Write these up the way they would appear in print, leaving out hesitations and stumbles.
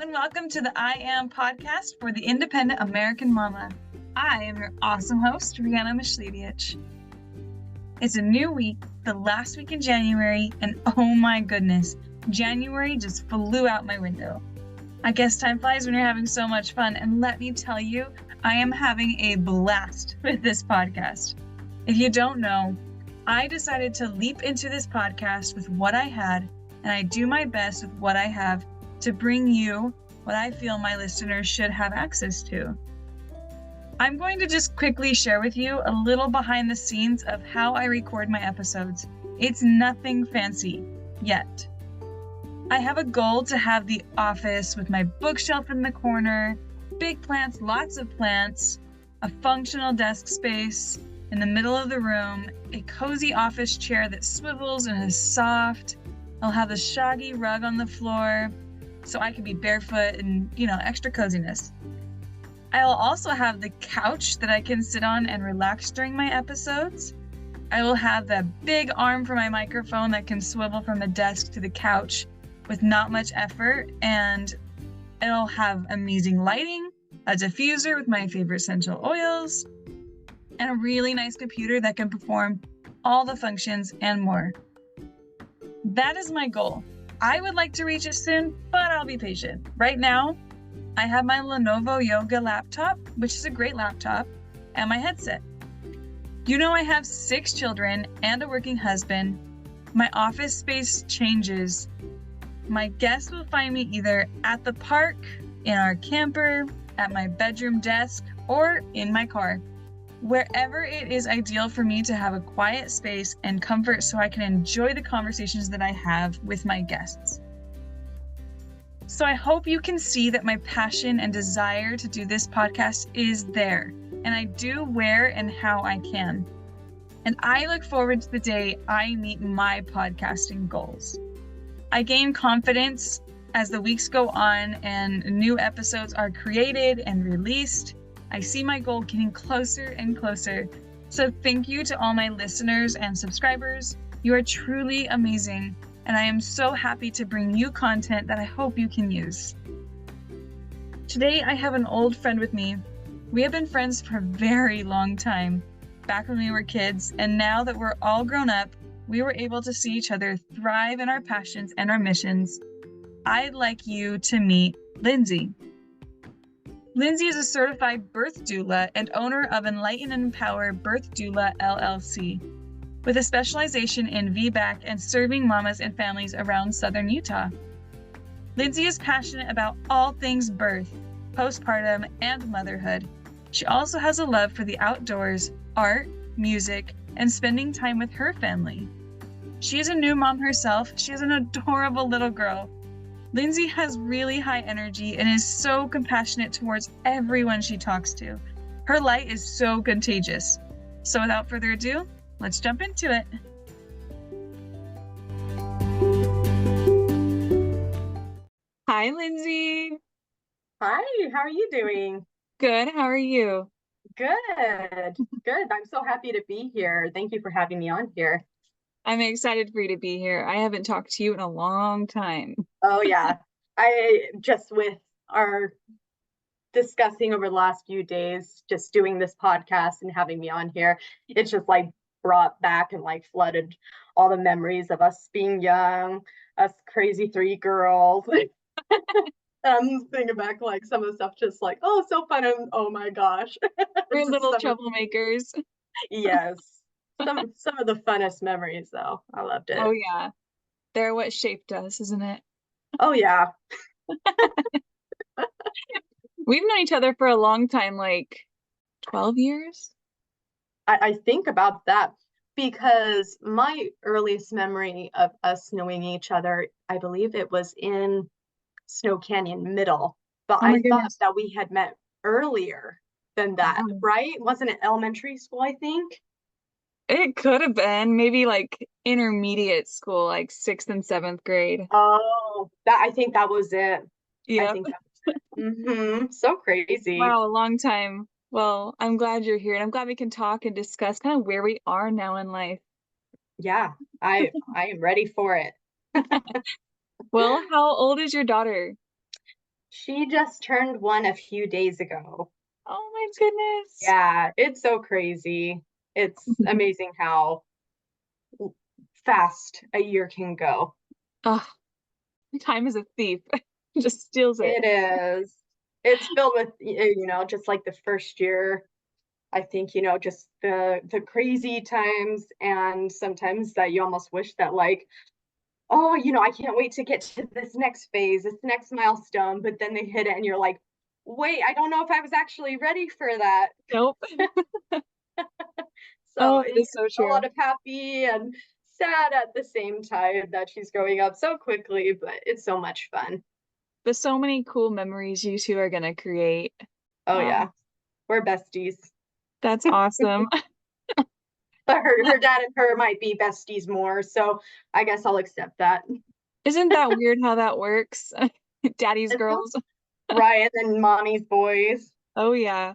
and welcome to the I Am podcast for the Independent American Mama. I am your awesome host, Rihanna Mishleviich. It's a new week, the last week in January, and oh my goodness, January just flew out my window. I guess time flies when you're having so much fun, and let me tell you, I am having a blast with this podcast. If you don't know, I decided to leap into this podcast with what I had, and I do my best with what I have to bring you what I feel my listeners should have access to. I'm going to just quickly share with you a little behind the scenes of how I record my episodes. It's nothing fancy yet. I have a goal to have the office with my bookshelf in the corner, big plants, lots of plants, a functional desk space in the middle of the room, a cozy office chair that swivels and is soft. I'll have the shaggy rug on the floor so I can be barefoot and, extra coziness. I'll also have the couch that I can sit on and relax during my episodes. I will have that big arm for my microphone that can swivel from the desk to the couch with not much effort, and it'll have amazing lighting, a diffuser with my favorite essential oils, and a really nice computer that can perform all the functions and more. That is my goal. I would like to reach it soon, but I'll be patient. Right now, I have my Lenovo Yoga laptop, which is a great laptop, and my headset. I have 6 children and a working husband. My office space changes. My guests will find me either at the park, in our camper, at my bedroom desk, or in my car. Wherever it is ideal for me to have a quiet space and comfort so I can enjoy the conversations that I have with my guests. So I hope you can see that my passion and desire to do this podcast is there, and I do where and how I can. And I look forward to the day I meet my podcasting goals. I gain confidence as the weeks go on and new episodes are created and released. I see my goal getting closer and closer. So thank you to all my listeners and subscribers. You are truly amazing, and I am so happy to bring you content that I hope you can use. Today, I have an old friend with me. We have been friends for a very long time, back when we were kids, and now that we're all grown up, we were able to see each other thrive in our passions and our missions. I'd like you to meet Lindsay. Lindsay is a certified birth doula and owner of Enlighten and Empower Birth Doula LLC, with a specialization in VBAC and serving mamas and families around southern Utah. Lindsay is passionate about all things birth, postpartum, and motherhood. She also has a love for the outdoors, art, music, and spending time with her family. She is a new mom herself. She is an adorable little girl. Lindsay has really high energy and is so compassionate towards everyone she talks to. Her light is so contagious. So without further ado, let's jump into it. Hi, Lindsay. Hi, how are you doing? Good. How are you? Good. I'm so happy to be here. Thank you for having me on here. I'm excited for you to be here. I haven't talked to you in a long time. Oh, yeah. I just with our discussing over the last few days, just doing this podcast and having me on here, it's just brought back and flooded all the memories of us being young, us crazy 3 girls. I'm thinking back some of the stuff just oh, so fun, and oh my gosh. We're little troublemakers. Yes. Some of the funnest memories though. I loved it. Oh yeah. They're what shaped us, isn't it? Oh yeah. We've known each other for a long time, 12 years. I think about that because my earliest memory of us knowing each other, I believe it was in Snow Canyon Middle, but I thought that we had met earlier than that, right? Wasn't it elementary school, I think? It could have been maybe intermediate school, 6th and 7th grade. Oh, I think that was it. Yeah. I think that was it. So crazy. Wow, a long time. Well, I'm glad you're here, and I'm glad we can talk and discuss kind of where we are now in life. Yeah, I am ready for it. Well, how old is your daughter? She just turned 1 a few days ago. Oh my goodness. Yeah, it's so crazy. It's amazing how fast a year can go. Oh, time is a thief. Just steals it. It is. It's filled with, just like the first year, I think, just the crazy times and sometimes that you almost wish that like, oh, I can't wait to get to this next phase, this next milestone, but then they hit it and you're like, wait, I don't know if I was actually ready for that. Nope. So Oh, it is so a lot true. of happy and sad at the same time that she's growing up so quickly, but it's so much fun. But so many cool memories you two are gonna create. Oh Um, yeah, we're besties. that's awesome. But her dad and her might be besties more, so I guess I'll accept that. Isn't that weird how that works? Daddy's It's girls. Ryan and mommy's boys. Oh yeah.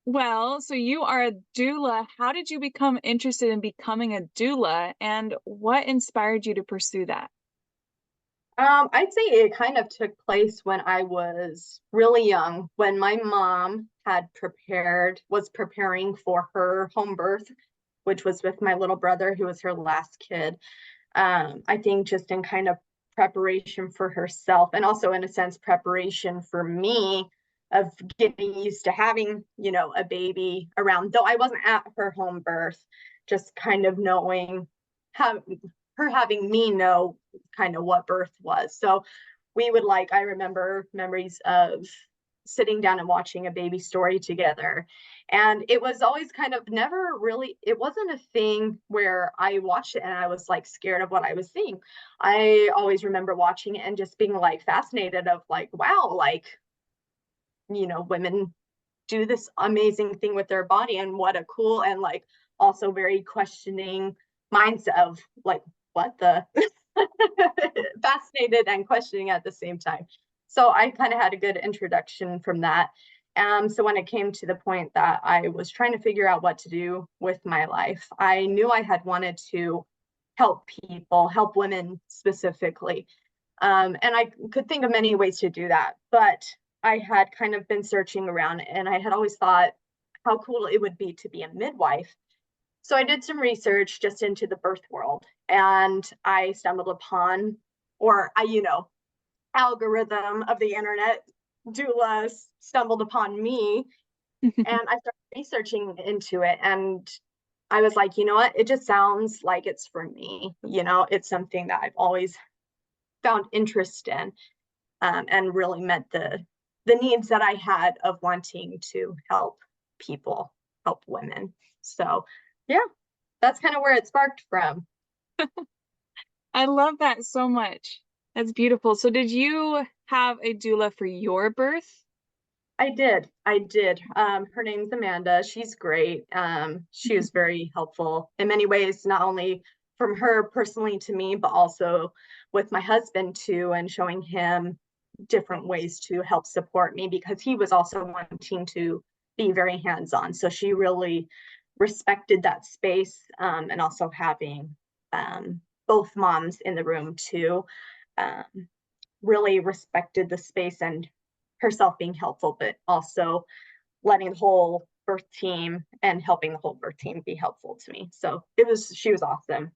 Well, so you are a doula. How did you become interested in becoming a doula, and what inspired you to pursue that? I'd say it kind of took place when I was really young, when my mom was preparing for her home birth, which was with my little brother, who was her last kid. I think just in kind of preparation for herself, and also in a sense, preparation for me of getting used to having, a baby around, though I wasn't at her home birth, just kind of knowing how her having me know kind of what birth was. So we would I remember memories of sitting down and watching a baby story together. And it was always kind of never really, it wasn't a thing where I watched it and I was scared of what I was seeing. I always remember watching it and just being fascinated of wow, women do this amazing thing with their body, and what a cool and also very questioning mindset of what the fascinated and questioning at the same time. So I kind of had a good introduction from that. So when it came to the point that I was trying to figure out what to do with my life, I knew I had wanted to help people, help women specifically. And I could think of many ways to do that, but I had kind of been searching around and I had always thought how cool it would be to be a midwife. So I did some research just into the birth world, and I stumbled upon, or algorithm of the internet, doula stumbled upon me, and I started researching into it. And I was like, you know what? It just sounds like it's for me. It's something that I've always found interest in, and really met the needs that I had of wanting to help people, help women. So yeah, that's kind of where it sparked from. I love that so much. That's beautiful. So did you have a doula for your birth? I did. Her name's Amanda. She's great. She was very helpful in many ways, not only from her personally to me, but also with my husband too, and showing him different ways to help support me, because he was also wanting to be very hands-on. So she really respected that space, and also having both moms in the room too, um, really respected the space and herself being helpful, but also letting the whole birth team and helping the whole birth team be helpful to me. So she was awesome.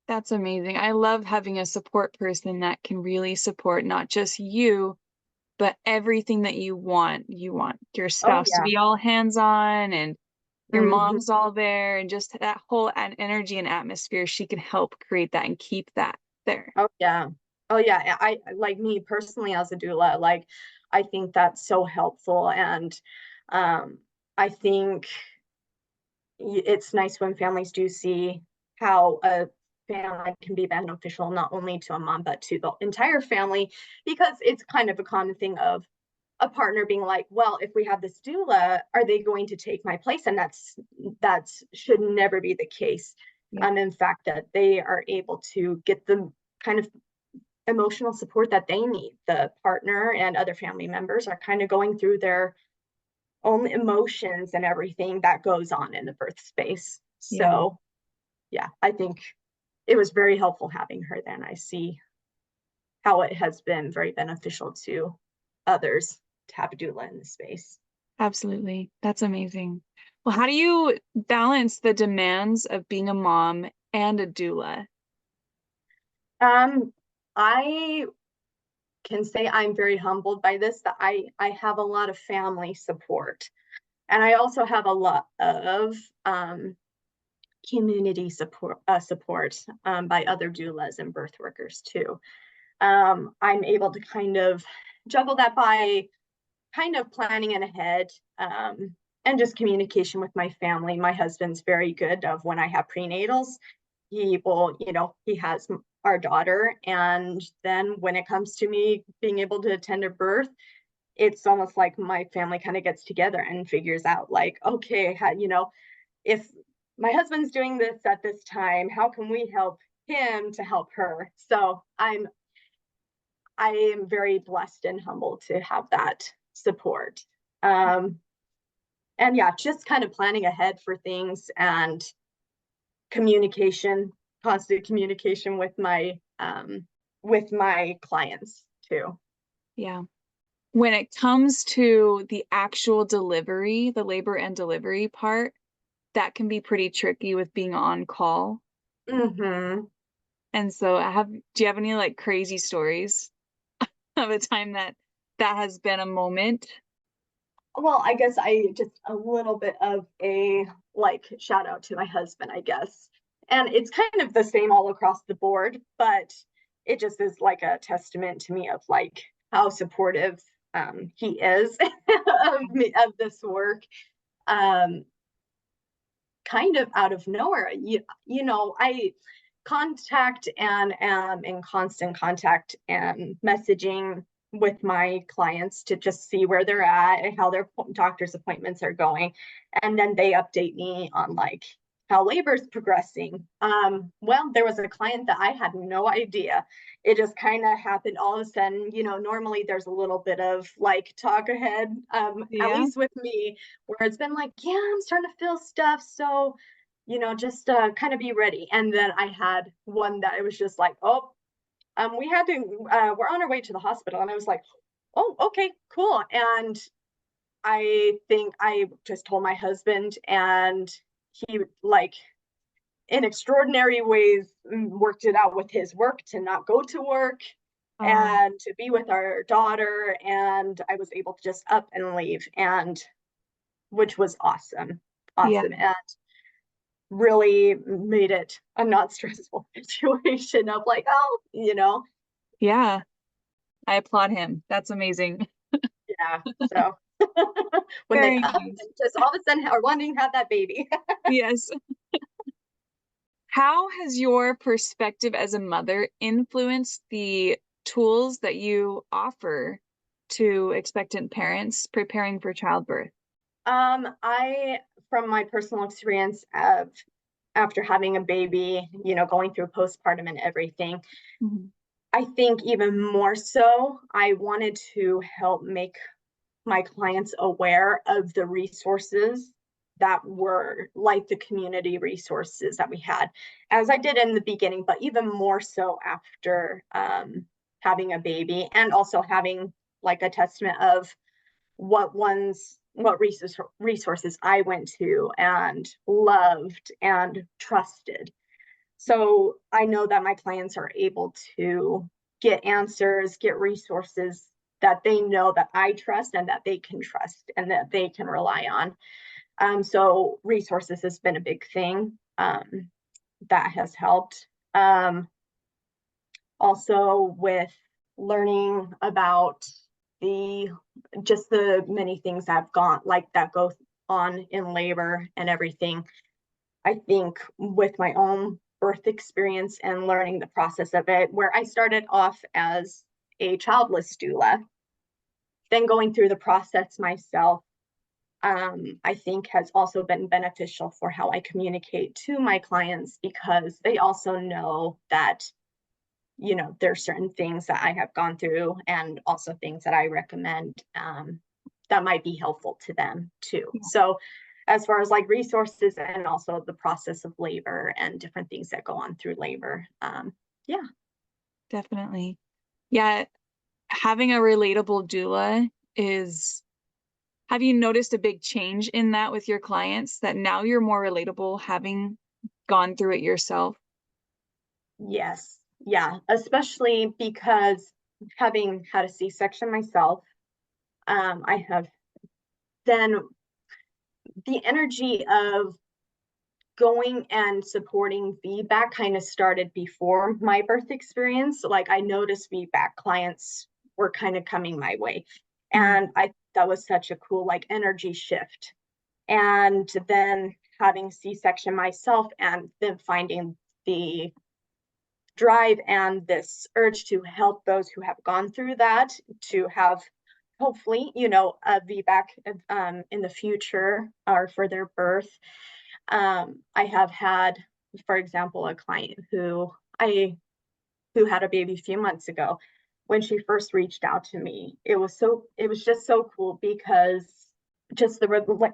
That's amazing. I love having a support person that can really support not just you, but everything that you want. You want your Oh spouse to yeah. be all hands-on and your Mm-hmm. mom's all there, and just that whole energy and atmosphere. She can help create that and keep that there. Oh yeah. Oh yeah. I like me personally as a doula, I think that's so helpful. And um I think it's nice when families do see how a family can be beneficial not only to a mom but to the entire family, because it's kind of a common thing of a partner being like, well, if we have this doula, are they going to take my place? And that's should never be the case. Yeah. In fact, that they are able to get the kind of emotional support that they need. The partner and other family members are kind of going through their own emotions and everything that goes on in the birth space. Yeah. So yeah, I think it was very helpful having her then. I see how it has been very beneficial to others to have a doula in the space. Absolutely. That's amazing. Well, how do you balance the demands of being a mom and a doula? I can say I'm very humbled by this, that I have a lot of family support. And I also have a lot of community support by other doulas and birth workers too. I'm able to kind of juggle that by kind of planning in ahead, and just communication with my family. My husband's very good of when I have prenatals. He will, he has our daughter. And then when it comes to me being able to attend a birth, it's almost like my family kind of gets together and figures out like, okay, if my husband's doing this at this time, how can we help him to help her? So I am very blessed and humbled to have that support. And yeah, just kind of planning ahead for things and communication, constant communication with my clients too. Yeah. When it comes to the actual delivery, the labor and delivery part, that can be pretty tricky with being on call. Mm-hmm. And so do you have any like crazy stories of a time that has been a moment? Well, I guess I just a little bit of a like shout out to my husband, I guess. And it's kind of the same all across the board, but it just is like a testament to me of like how supportive he is of this work. Kind of out of nowhere, I contact and am in constant contact and messaging with my clients to just see where they're at and how their doctor's appointments are going. And then they update me on like how labor's progressing. Well, there was a client that I had no idea. It just kind of happened all of a sudden. Normally there's a little bit of like talk ahead, at least with me, where it's been like, yeah, I'm starting to feel stuff. So, just kind of be ready. And then I had one that it was just like, oh, we're on our way to the hospital. And I was like, oh, okay, cool. And I think I just told my husband, and he like in extraordinary ways worked it out with his work to not go to work and to be with our daughter. And I was able to just up and leave, and which was awesome. Yeah. And really made it a not stressful situation of like, oh, Yeah. I applaud him. That's amazing. yeah. So when they Very nice. just all of a sudden are wanting to have that baby. Yes. How has your perspective as a mother influenced the tools that you offer to expectant parents preparing for childbirth? I, from my personal experience of after having a baby, going through postpartum and everything, Mm-hmm. I think even more so, I wanted to help make my clients aware of the resources that were like the community resources that we had, as I did in the beginning, but even more so after having a baby, and also having like a testament of what resources I went to and loved and trusted. So I know that my clients are able to get answers, get resources that they know that I trust and that they can trust and that they can rely on. So resources has been a big thing that has helped. Also with learning about the many things that have gone like that go on in labor and everything. I think with my own birth experience and learning the process of it, where I started off as a childless doula, then going through the process myself, I think has also been beneficial for how I communicate to my clients, because they also know that, there are certain things that I have gone through and also things that I recommend that might be helpful to them too. Yeah. So as far as like resources and also the process of labor and different things that go on through labor. Yeah. Definitely. Yeah, having a relatable doula have you noticed a big change in that with your clients, that now you're more relatable having gone through it yourself? Yes. Yeah. Especially because having had a C-section myself, I have then the energy of going and supporting VBAC kind of started before my birth experience. Like I noticed VBAC clients were kind of coming my way. And that was such a cool like energy shift. And then having C-section myself and then finding the drive and this urge to help those who have gone through that, to have hopefully, a VBAC in the future or for their birth. I have had, for example, a client who had a baby a few months ago. When she first reached out to me, it was just so cool because just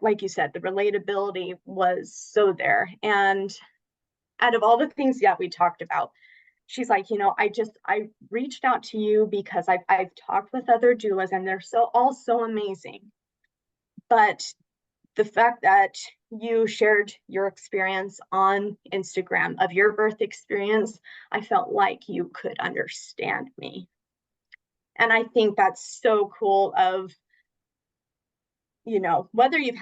like you said, the relatability was so there. And out of all the things we talked about, she's like, I reached out to you because I've talked with other doulas and they're all so amazing. But the fact that you shared your experience on Instagram of your birth experience, I felt like you could understand me. And I think that's so cool of, whether you're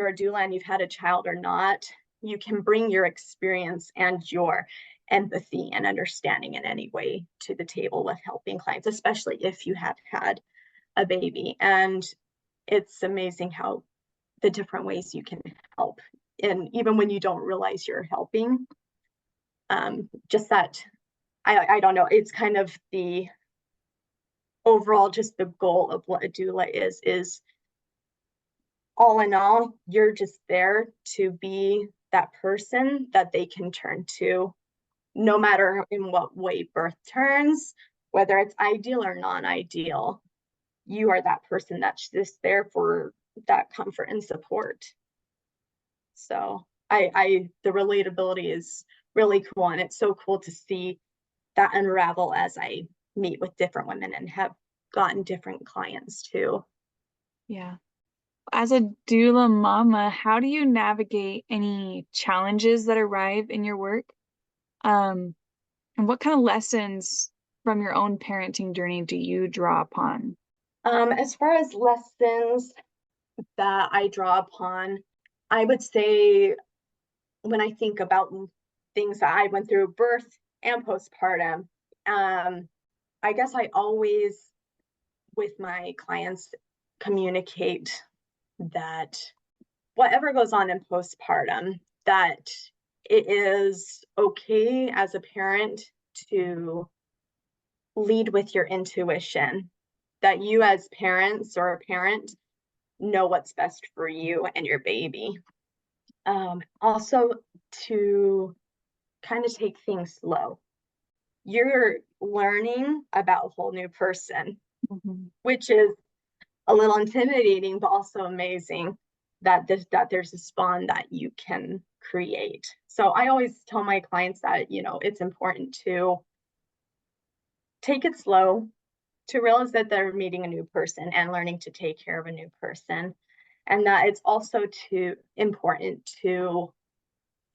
a doula and you've had a child or not, you can bring your experience and your empathy and understanding in any way to the table with helping clients, especially if you have had a baby. And it's amazing how the different ways you can help. And even when you don't realize you're helping, just that, I don't know, it's kind of the overall, just the goal of what a doula is all in all, you're just there to be that person that they can turn to, no matter in what way birth turns, whether it's ideal or non-ideal. You are that person that's just there for that comfort and support. So the relatability is really cool, and it's so cool to see that unravel as I meet with different women and have gotten different clients too. Yeah. As a doula mama, how do you navigate any challenges that arrive in your work? And what kind of lessons from your own parenting journey do you draw upon? As far as lessons that I draw upon, I would say when I think about things that I went through, birth and postpartum, I guess I always, with my clients, communicate that whatever goes on in postpartum, that it is okay as a parent to lead with your intuition, that you as parents or a parent know what's best for you and your baby. Also to kind of take things slow. You're learning about a whole new person, which is a little intimidating, but also amazing that there's a spawn that you can create. So I always tell my clients that, it's important to take it slow, to realize that they're meeting a new person and learning to take care of a new person. And that it's also important to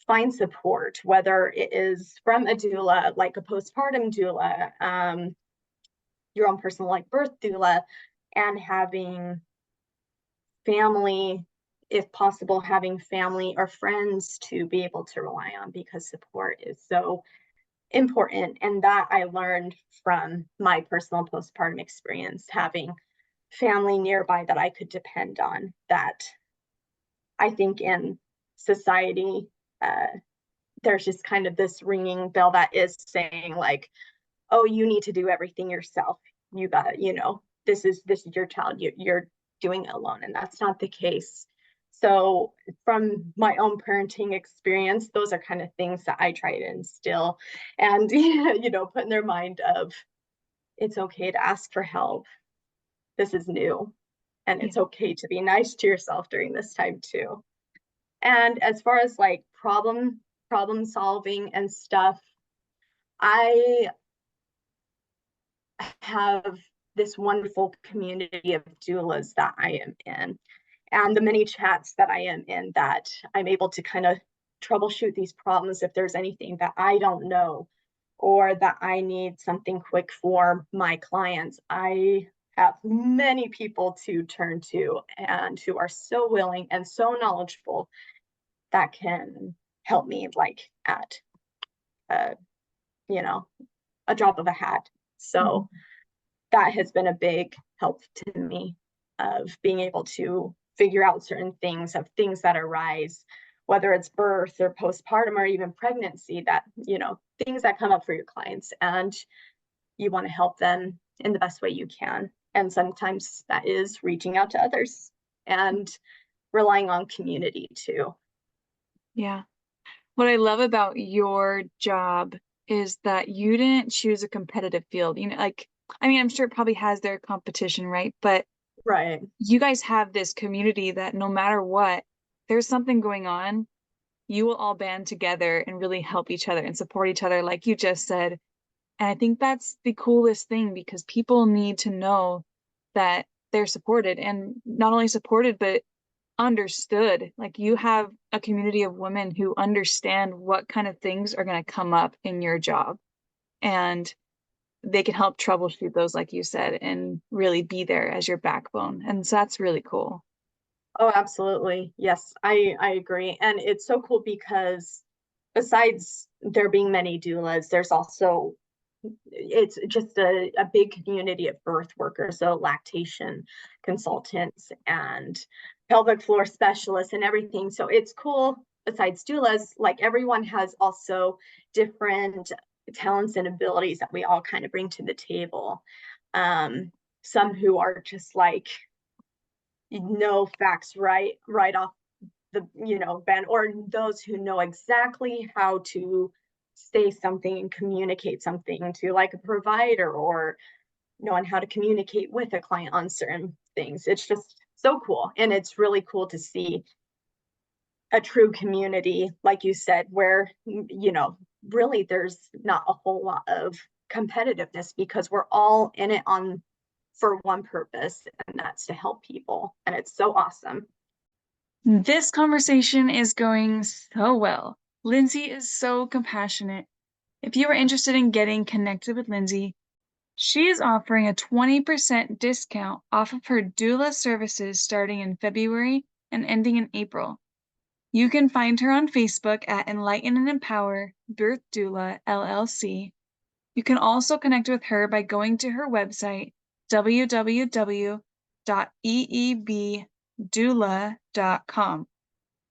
find support, whether it is from a doula, like a postpartum doula, your own personal like birth doula, and having family, if possible, having family or friends to be able to rely on, because support is so important. And that I learned from my personal postpartum experience, having family nearby that I could depend on, that I think in society, there's just kind of this ringing bell that is saying like, oh, you need to do everything yourself. You got, this is your child. You're doing it alone, and that's not the case. So from my own parenting experience, those are kind of things that I try to instill and, put in their mind of, it's okay to ask for help. This is new, and it's okay to be nice to yourself during this time too. And as far as like problem solving and stuff, I have this wonderful community of doulas that I am in, and the many chats that I am in, that I'm able to kind of troubleshoot these problems if there's anything that I don't know, or that I need something quick for my clients. I have many people to turn to, and who are so willing and so knowledgeable, that can help me like at uh, you know, a drop of a hat. So that has been a big help to me, of being able to figure out certain things, of things that arise, whether it's birth or postpartum or even pregnancy, that, things that come up for your clients, and you want to help them in the best way you can. And sometimes that is reaching out to others and relying on community too. Yeah. What I love about your job is that you didn't choose a competitive field. I'm sure it probably has their competition, right? But Right. you guys have this community that no matter what, there's something going on, you will all band together and really help each other and support each other, like you just said. And I think that's the coolest thing, because people need to know that they're supported, and not only supported, but understood. Like, you have a community of women who understand what kind of things are going to come up in your job, and they can help troubleshoot those, like you said, and really be there as your backbone. And so that's really cool. Oh, absolutely. Yes, I agree. And it's so cool because besides there being many doulas, there's also, it's just a big community of birth workers, so lactation consultants and pelvic floor specialists and everything. So it's cool. Besides doulas, like, everyone has also different talents and abilities that we all kind of bring to the table. Some who are just like, know facts right off the band, or those who know exactly how to say something and communicate something to, like, a provider, or knowing how to communicate with a client on certain things. It's just so cool, and it's really cool to see a true community, like you said, where really there's not a whole lot of competitiveness, because we're all in it on for one purpose, and that's to help people. And it's so awesome. This conversation is going so well. Lindsay is so compassionate. If you are interested in getting connected with Lindsay, she is offering a 20% discount off of her doula services starting in February and ending in April. You can find her on Facebook at Enlighten and Empower Birth Doula LLC. You can also connect with her by going to her website, www.eebdoula.com.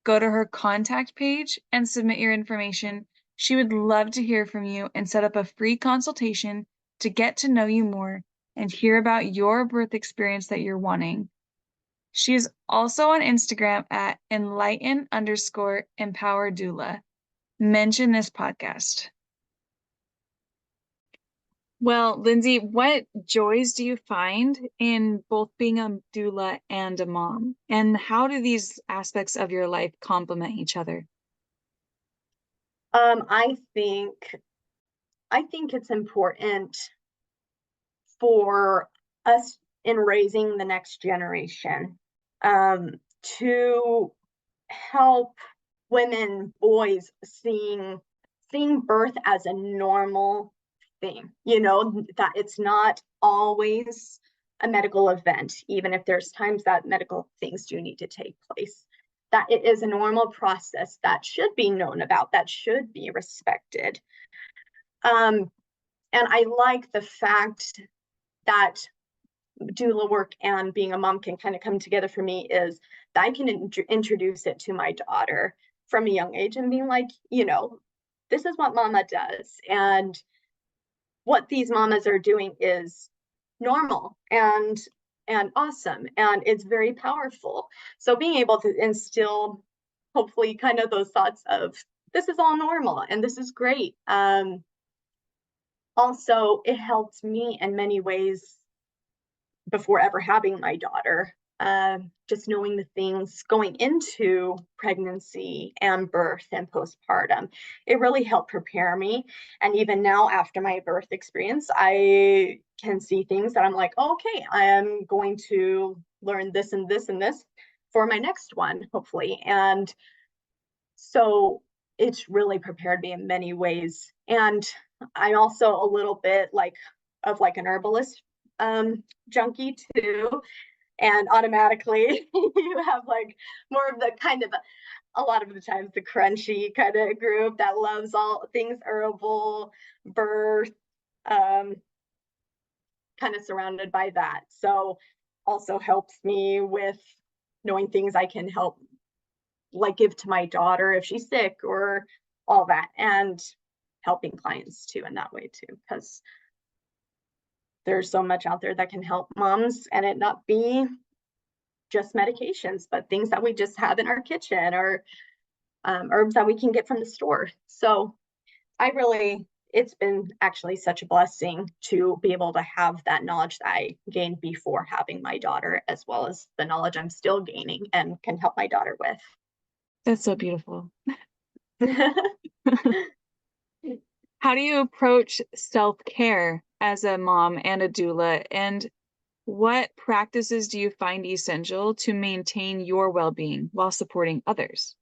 Go to her contact page and submit your information. She would love to hear from you and set up a free consultation to get to know you more and hear about your birth experience that you're wanting. She is also on Instagram at Enlighten_Empower Doula. Mention this podcast. Well, Lindsay, what joys do you find in both being a doula and a mom? And how do these aspects of your life complement each other? I think it's important for us in raising the next generation, to help women, boys, seeing birth as a normal thing, that it's not always a medical event, even if there's times that medical things do need to take place, that it is a normal process that should be known about, that should be respected. And I like the fact that doula work and being a mom can kind of come together for me, is that I can introduce it to my daughter from a young age, and being like, this is what mama does, and what these mamas are doing is normal and awesome, and it's very powerful. So being able to instill, hopefully, kind of those thoughts of, this is all normal and this is great. Also, it helped me in many ways before ever having my daughter, just knowing the things going into pregnancy and birth and postpartum, it really helped prepare me. And even now, after my birth experience, I can see things that I'm like, oh, okay, I am going to learn this and this and this for my next one, hopefully. And so it's really prepared me in many ways. And I'm also a little bit like an herbalist junkie too. And automatically you have like more of the kind of, a lot of the times, the crunchy kind of group that loves all things herbal, birth, kind of surrounded by that. So also helps me with knowing things I can help, like give to my daughter if she's sick or all that, and helping clients too in that way too, because there's so much out there that can help moms, and it not be just medications, but things that we just have in our kitchen, or herbs that we can get from the store. So it's been actually such a blessing to be able to have that knowledge that I gained before having my daughter, as well as the knowledge I'm still gaining and can help my daughter with. That's so beautiful. How do you approach self-care as a mom and a doula? And what practices do you find essential to maintain your well-being while supporting others?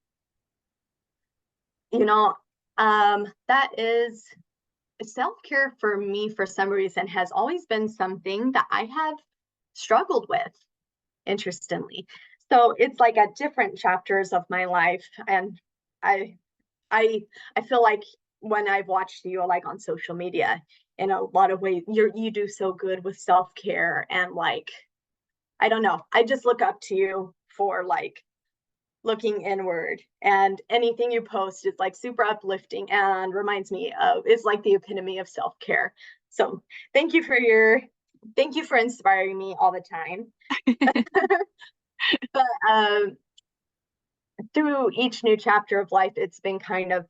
That is self-care for me, for some reason, has always been something that I have struggled with, interestingly. So it's like at different chapters of my life. And I I I feel like when I've watched you like on social media, in a lot of ways, you do so good with self-care, and like, I don't know, I just look up to you for like looking inward, and anything you post is like super uplifting and reminds me of, is like the epitome of self-care. So thank you for inspiring me all the time. But through each new chapter of life, it's been kind of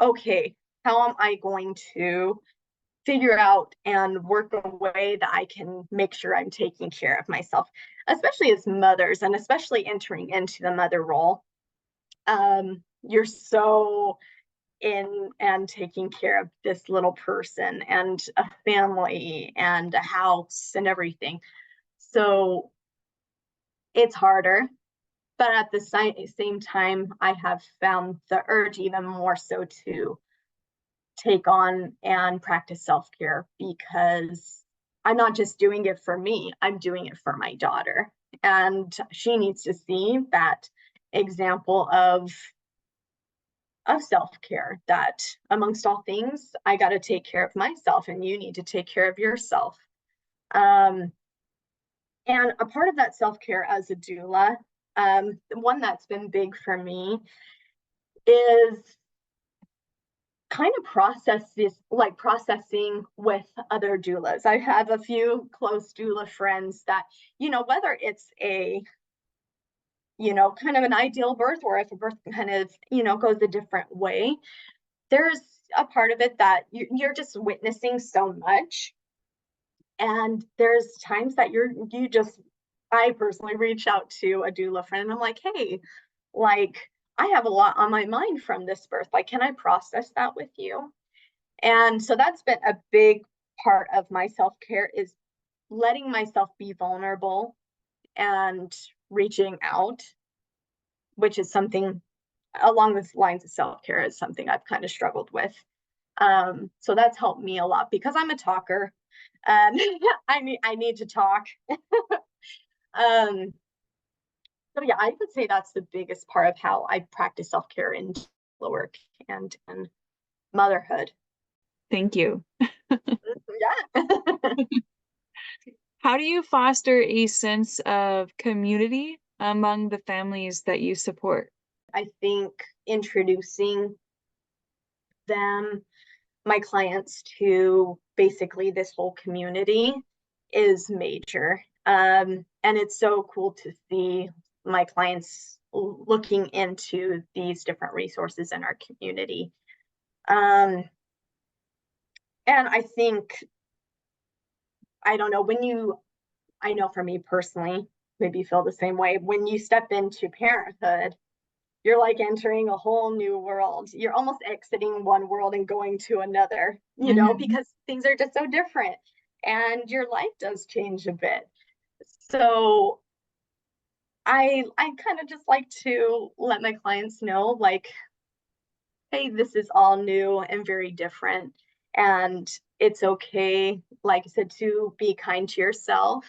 okay, how am I going to figure out and work a way that I can make sure I'm taking care of myself, especially as mothers, and especially entering into the mother role. You're so in and taking care of this little person and a family and a house and everything. So it's harder. But at the same time, I have found the urge even more so to take on and practice self-care, because I'm not just doing it for me, I'm doing it for my daughter. And she needs to see that example of self-care, that amongst all things, I got to take care of myself, and you need to take care of yourself. And a part of that self-care as a doula, one that's been big for me, is kind of processing with other doulas. I have a few close doula friends that, whether it's kind of an ideal birth, or if a birth kind of, goes a different way, there's a part of it that you're just witnessing so much. And there's times that I personally reach out to a doula friend, and I'm like, hey, like, I have a lot on my mind from this birth. Like, can I process that with you? And so that's been a big part of my self-care, is letting myself be vulnerable and reaching out, which is something along the lines of self-care, is something I've kind of struggled with. So that's helped me a lot, because I'm a talker, and I need to talk. So yeah, I would say that's the biggest part of how I practice self-care in work and motherhood. Thank you. Yeah. How do you foster a sense of community among the families that you support? I think introducing my clients, to basically this whole community is major. And it's so cool to see my clients looking into these different resources in our community. And I think, I don't know, I know for me personally, maybe feel the same way. When you step into parenthood, you're like entering a whole new world. You're almost exiting one world and going to another, because things are just so different and your life does change a bit. So I kind of just like to let my clients know, like, hey, this is all new and very different. And it's okay, like I said, to be kind to yourself.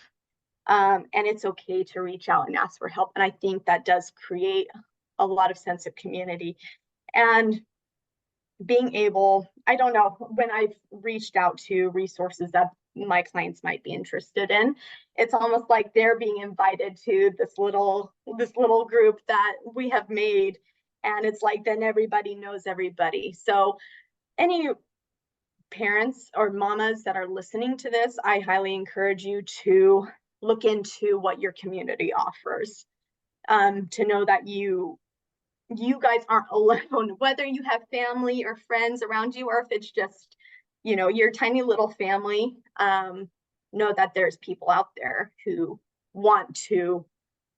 And it's okay to reach out and ask for help. And I think that does create a lot of sense of community. And being able, I don't know, when I've reached out to resources that my clients might be interested in, it's almost like they're being invited to this little group that we have made. And it's like then everybody knows everybody. So any parents or mamas that are listening to this, I highly encourage you to look into what your community offers, to know that you guys aren't alone, whether you have family or friends around you, or if it's just, your tiny little family. Know that there's people out there who want to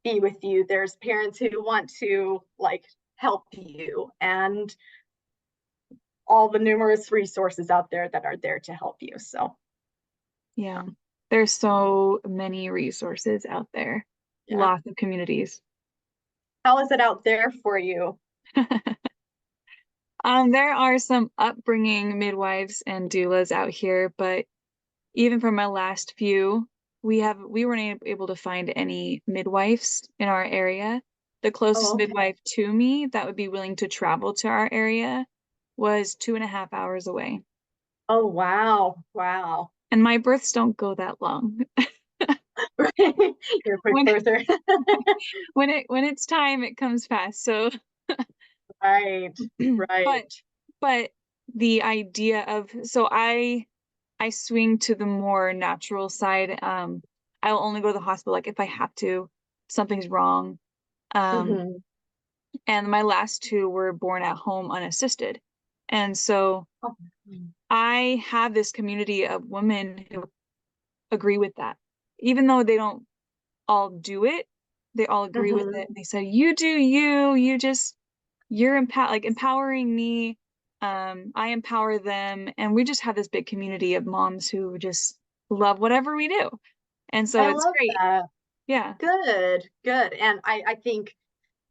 be with you. There's parents who want to like help you, and all the numerous resources out there that are there to help you. So Yeah, there's so many resources out there. yeah. Lots of communities. How is it out there for you? There are some upbringing midwives and doulas out here, but even for my last few, we weren't able to find any midwives in our area. The closest Okay. midwife to me that would be willing to travel to our area was 2.5 hours away. Oh, wow. And my births don't go that long. You're a quick birther. when it's time, it comes fast. So Right. but the idea of, so I swing to the more natural side. I'll only go to the hospital like if I have to, something's wrong. Mhm. And my last two were born at home unassisted. And so Oh, I have this community of women who agree with that. Even though they don't all do it, they all agree with mhm. it. And they said, you do you're empowering me. I empower them. And we just have this big community of moms who just love whatever we do. And so I it's love great. that. Yeah. Good. And I think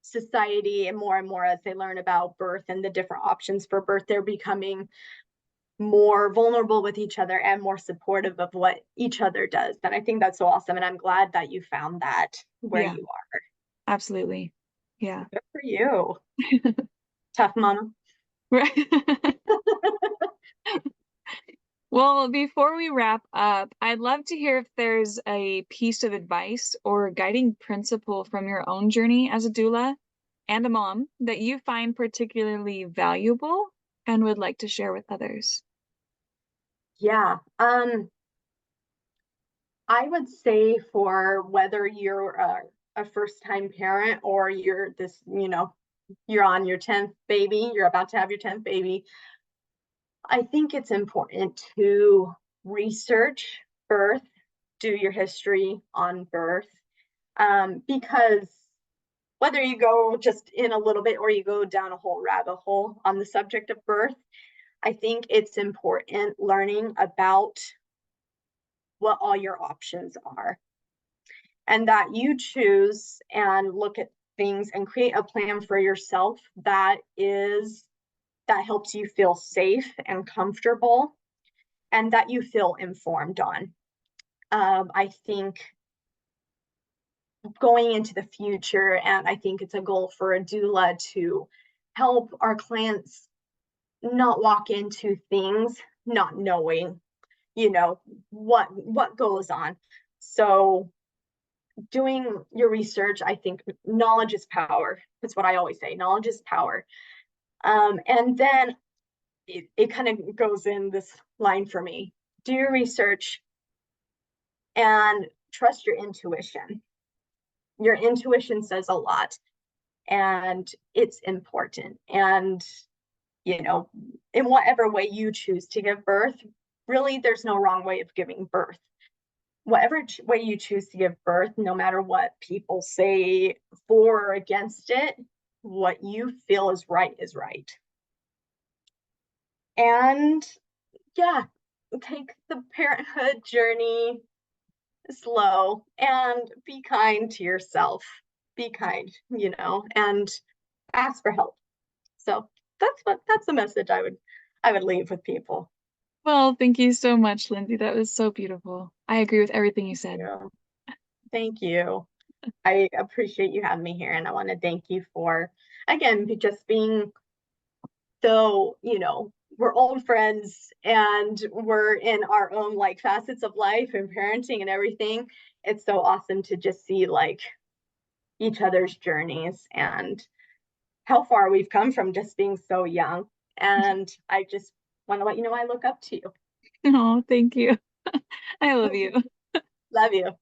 society and more as they learn about birth and the different options for birth, they're becoming more vulnerable with each other and more supportive of what each other does. And I think that's so awesome. And I'm glad that you found that where Yeah, you are. absolutely. Yeah. Good for you. Tough mama. Right. Well, before we wrap up, I'd love to hear if there's a piece of advice or guiding principle from your own journey as a doula and a mom that you find particularly valuable and would like to share with others. Yeah. I would say for whether you're a first time parent or you're this, you're on your 10th baby, you're about to have your 10th baby, I think it's important to research birth, do your history on birth, because whether you go just in a little bit or you go down a whole rabbit hole on the subject of birth, I think it's important learning about what all your options are and that you choose and look at things and create a plan for yourself that helps you feel safe and comfortable and that you feel informed on. I think going into the future, and I think it's a goal for a doula to help our clients not walk into things not knowing, what goes on. So doing your research, I think knowledge is power. That's what I always say. Knowledge is power. And then it kind of goes in this line for me. Do your research and trust your intuition. Your intuition says a lot and it's important. And, in whatever way you choose to give birth, really, there's no wrong way of giving birth. whatever way you choose to give birth, no matter what people say for or against it, what you feel is right is right. And yeah, take the parenthood journey slow and be kind to yourself. Be kind, and ask for help. So that's the message I would leave with people. Well, thank you so much, Lindsay. That was so beautiful. I agree with everything you said. Yeah. Thank you. I appreciate you having me here, and I want to thank you for, again, just being so, we're old friends and we're in our own like facets of life and parenting and everything. It's so awesome to just see like each other's journeys and how far we've come from just being so young. And I just want to let you know I look up to you. Oh, thank you. I love you. Love you.